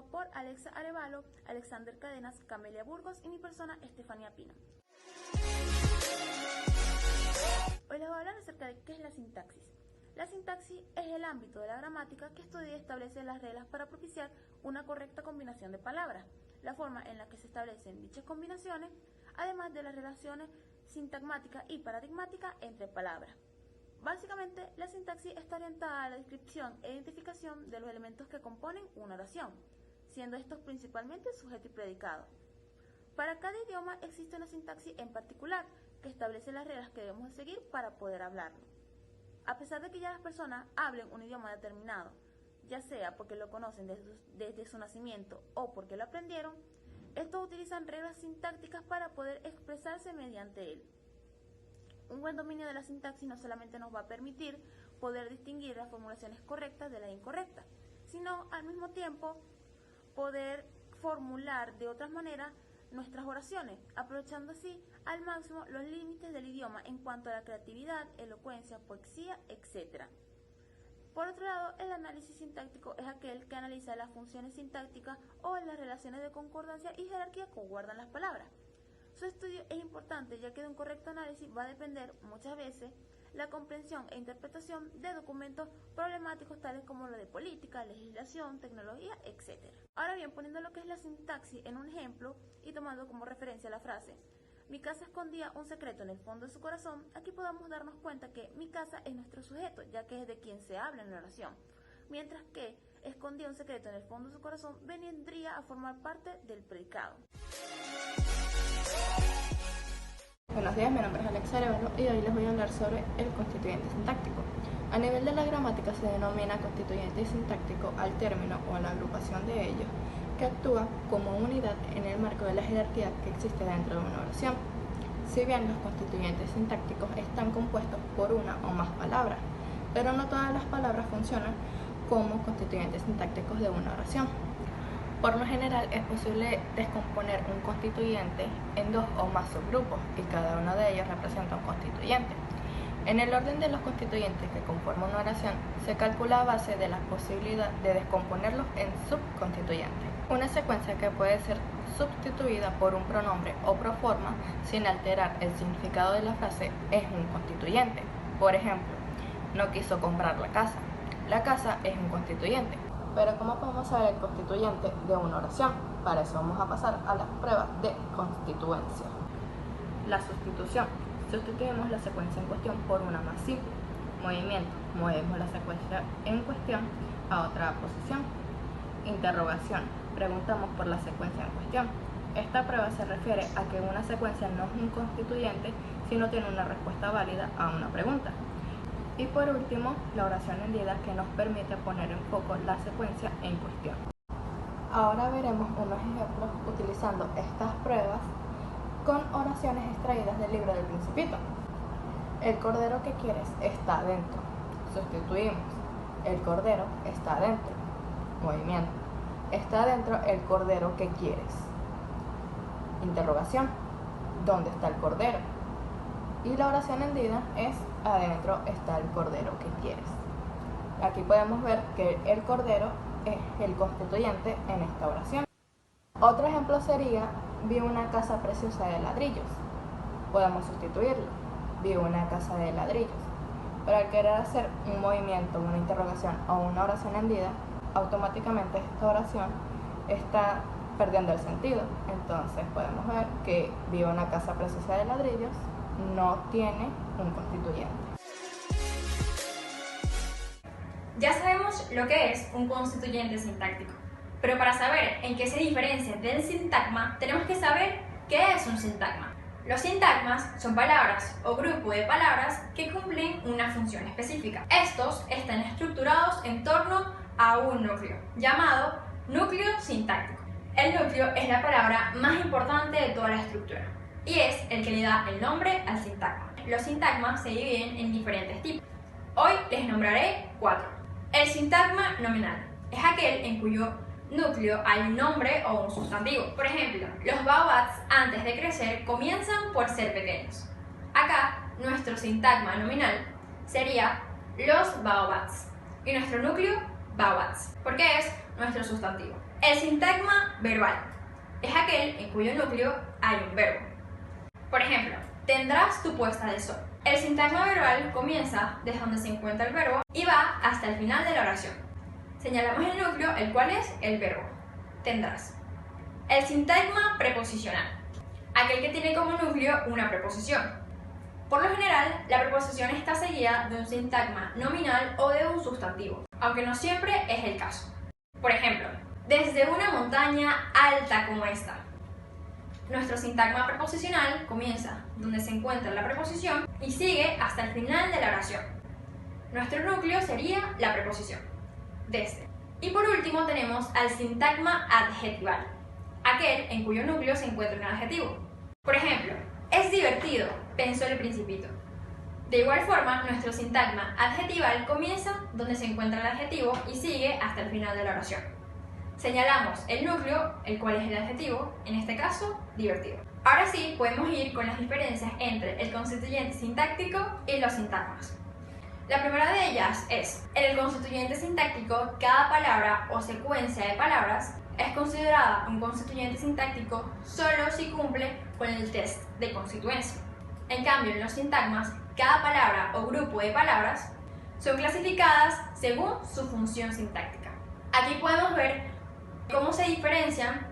formado por Alexa Arevalo, Alexander Cadenas, Camelia Burgos y mi persona, Estefanía Pino. Hoy les voy a hablar acerca de qué es la sintaxis. La sintaxis es el ámbito de la gramática que estudia y establece las reglas para propiciar una correcta combinación de palabras, la forma en la que se establecen dichas combinaciones, además de las relaciones sintagmáticas y paradigmáticas entre palabras. Básicamente, la sintaxis está orientada a la descripción e identificación de los elementos que componen una oración, siendo estos principalmente sujeto y predicado. Para cada idioma existe una sintaxis en particular que establece las reglas que debemos seguir para poder hablarlo. A pesar de que ya las personas hablen un idioma determinado, ya sea porque lo conocen desde su nacimiento o porque lo aprendieron, estos utilizan reglas sintácticas para poder expresarse mediante él. Un buen dominio de la sintaxis no solamente nos va a permitir poder distinguir las formulaciones correctas de las incorrectas, sino al mismo tiempo poder formular de otras maneras nuestras oraciones, aprovechando así al máximo los límites del idioma en cuanto a la creatividad, elocuencia, poesía, etc. Por otro lado, el análisis sintáctico es aquel que analiza las funciones sintácticas o las relaciones de concordancia y jerarquía que guardan las palabras. Su estudio es importante ya que de un correcto análisis va a depender muchas veces la comprensión e interpretación de documentos problemáticos tales como lo de política, legislación, tecnología, etc. Ahora bien, poniendo lo que es la sintaxis en un ejemplo y tomando como referencia la frase "mi casa escondía un secreto en el fondo de su corazón", aquí podemos darnos cuenta que mi casa es nuestro sujeto, ya que es de quien se habla en la oración, mientras que escondía un secreto en el fondo de su corazón vendría a formar parte del predicado. Buenos días, mi nombre es Alexa Arevalo y hoy les voy a hablar sobre el constituyente sintáctico. A nivel de la gramática se denomina constituyente sintáctico al término o a la agrupación de ellos que actúa como unidad en el marco de la jerarquía que existe dentro de una oración. Si bien los constituyentes sintácticos están compuestos por una o más palabras, pero no todas las palabras funcionan como constituyentes sintácticos de una oración. Por lo general es posible descomponer un constituyente en dos o más subgrupos y cada uno de ellos representa un constituyente. En el orden de los constituyentes que conforman una oración se calcula a base de la posibilidad de descomponerlos en subconstituyentes. Una secuencia que puede ser sustituida por un pronombre o proforma sin alterar el significado de la frase es un constituyente. Por ejemplo, no quiso comprar la casa. La casa es un constituyente. Pero ¿cómo podemos saber el constituyente de una oración? Para eso vamos a pasar a la prueba de constituencia. La sustitución. Sustituimos la secuencia en cuestión por una más simple. Movimiento. Movemos la secuencia en cuestión a otra posición. Interrogación. Preguntamos por la secuencia en cuestión. Esta prueba se refiere a que una secuencia no es un constituyente si no tiene una respuesta válida a una pregunta. Y por último, la oración hendida que nos permite poner en foco la secuencia en cuestión. Ahora veremos unos ejemplos utilizando estas pruebas con oraciones extraídas del libro del Principito. El cordero que quieres está dentro. Sustituimos. El cordero está dentro. Movimiento. Está dentro el cordero que quieres. Interrogación. ¿Dónde está el cordero? Y la oración hendida es adentro está el cordero que quieres. Aquí podemos ver que el cordero es el constituyente en esta oración. Otro ejemplo sería vi una casa preciosa de ladrillos. Podemos sustituirlo. Vi una casa de ladrillos. Pero al querer hacer un movimiento, una interrogación o una oración hendida, automáticamente esta oración está perdiendo el sentido. Entonces podemos ver que vi una casa preciosa de ladrillos no tiene un constituyente. Ya sabemos lo que es un constituyente sintáctico, pero para saber en qué se diferencia del sintagma, tenemos que saber qué es un sintagma. Los sintagmas son palabras o grupo de palabras que cumplen una función específica. Estos están estructurados en torno a un núcleo, llamado núcleo sintáctico. El núcleo es la palabra más importante de toda la estructura y es el que le da el nombre al sintagma. Los sintagmas se dividen en diferentes tipos. Hoy les nombraré 4. El sintagma nominal es aquel en cuyo núcleo hay un nombre o un sustantivo. Por ejemplo, los baobabs antes de crecer comienzan por ser pequeños. Acá, nuestro sintagma nominal sería los baobabs y nuestro núcleo baobabs, porque es nuestro sustantivo. El sintagma verbal es aquel en cuyo núcleo hay un verbo. Por ejemplo, tendrás tu puesta de sol. El sintagma verbal comienza desde donde se encuentra el verbo y va hasta el final de la oración. Señalamos el núcleo, el cual es el verbo, tendrás. El sintagma preposicional, aquel que tiene como núcleo una preposición. Por lo general, la preposición está seguida de un sintagma nominal o de un sustantivo, aunque no siempre es el caso. Por ejemplo, desde una montaña alta como esta. Nuestro sintagma preposicional comienza donde se encuentra la preposición y sigue hasta el final de la oración. Nuestro núcleo sería la preposición, desde. Y por último tenemos al sintagma adjetival, aquel en cuyo núcleo se encuentra un adjetivo. Por ejemplo, es divertido, pensó el Principito. De igual forma, nuestro sintagma adjetival comienza donde se encuentra el adjetivo y sigue hasta el final de la oración. Señalamos el núcleo, el cual es el adjetivo, en este caso, divertido. Ahora sí, podemos ir con las diferencias entre el constituyente sintáctico y los sintagmas. La primera de ellas es, en el constituyente sintáctico, cada palabra o secuencia de palabras es considerada un constituyente sintáctico solo si cumple con el test de constituencia. En cambio, en los sintagmas, cada palabra o grupo de palabras son clasificadas según su función sintáctica. Aquí podemos ver cómo se diferencian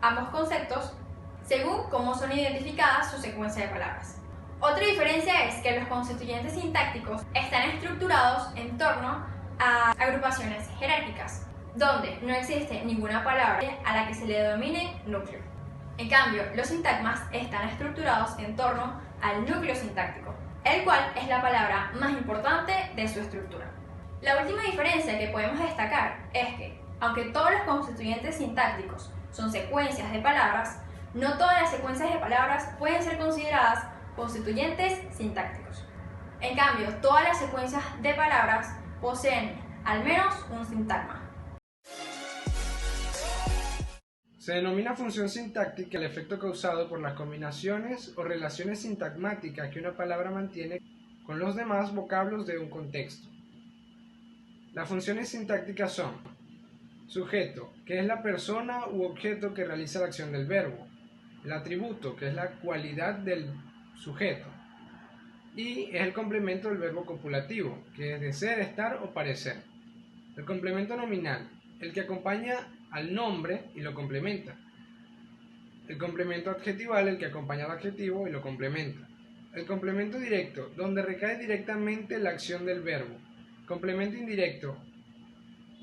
ambos conceptos según cómo son identificadas su secuencia de palabras. Otra diferencia es que los constituyentes sintácticos están estructurados en torno a agrupaciones jerárquicas, donde no existe ninguna palabra a la que se le denomine núcleo. En cambio, los sintagmas están estructurados en torno al núcleo sintáctico, el cual es la palabra más importante de su estructura. La última diferencia que podemos destacar es que, aunque todos los constituyentes sintácticos son secuencias de palabras, no todas las secuencias de palabras pueden ser consideradas constituyentes sintácticos. En cambio, todas las secuencias de palabras poseen al menos un sintagma. Se denomina función sintáctica el efecto causado por las combinaciones o relaciones sintagmáticas que una palabra mantiene con los demás vocablos de un contexto. Las funciones sintácticas son sujeto, que es la persona u objeto que realiza la acción del verbo, el atributo, que es la cualidad del sujeto, y es el complemento del verbo copulativo, que es de ser, estar o parecer. El complemento nominal, el que acompaña al nombre y lo complementa. El complemento adjetival, el que acompaña al adjetivo y lo complementa. El complemento directo, donde recae directamente la acción del verbo. Complemento indirecto,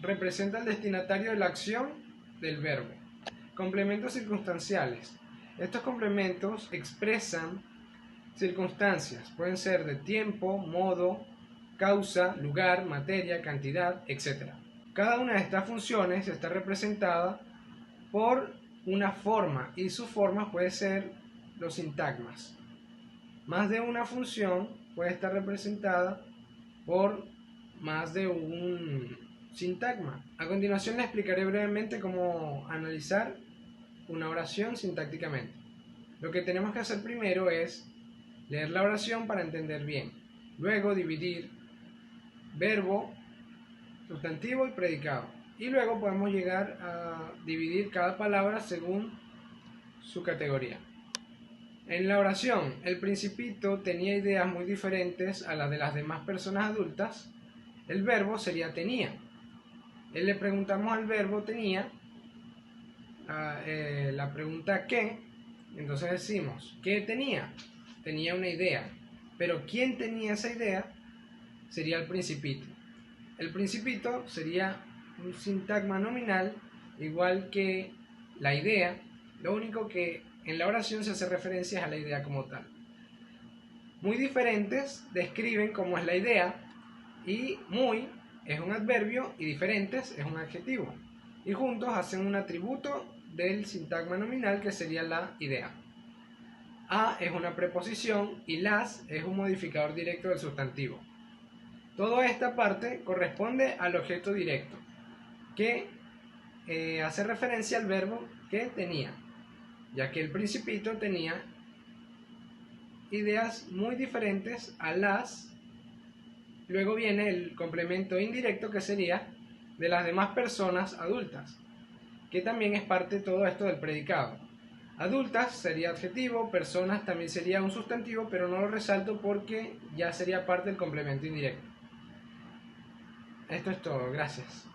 representa el destinatario de la acción del verbo. Complementos circunstanciales. Estos complementos expresan circunstancias, pueden ser de tiempo, modo, causa, lugar, materia, cantidad, etc. Cada una de estas funciones está representada por una forma y su forma puede ser los sintagmas. Más de una función puede estar representada por más de un sintagma. A continuación les explicaré brevemente cómo analizar una oración sintácticamente. Lo que tenemos que hacer primero es leer la oración para entender bien. Luego dividir verbo, sustantivo y predicado. Y luego podemos llegar a dividir cada palabra según su categoría. En la oración, el Principito tenía ideas muy diferentes a las de las demás personas adultas. El verbo sería tenía. Le preguntamos al verbo tenía la pregunta ¿qué? Entonces decimos ¿qué tenía? Tenía una idea. Pero ¿quién tenía esa idea? Sería el Principito. El Principito sería un sintagma nominal igual que la idea. Lo único que en la oración se hace referencia a la idea como tal. Muy diferentes describen cómo es la idea y muy es un adverbio y diferentes es un adjetivo. Y juntos hacen un atributo del sintagma nominal que sería la idea. A es una preposición y las es un modificador directo del sustantivo. Toda esta parte corresponde al objeto directo, que hace referencia al verbo que tenía, ya que el Principito tenía ideas muy diferentes a las. Luego viene el complemento indirecto que sería de las demás personas adultas. que también es parte de todo esto del predicado. Adultas sería adjetivo, personas también sería un sustantivo, pero no lo resalto porque ya sería parte del complemento indirecto. Esto es todo, gracias.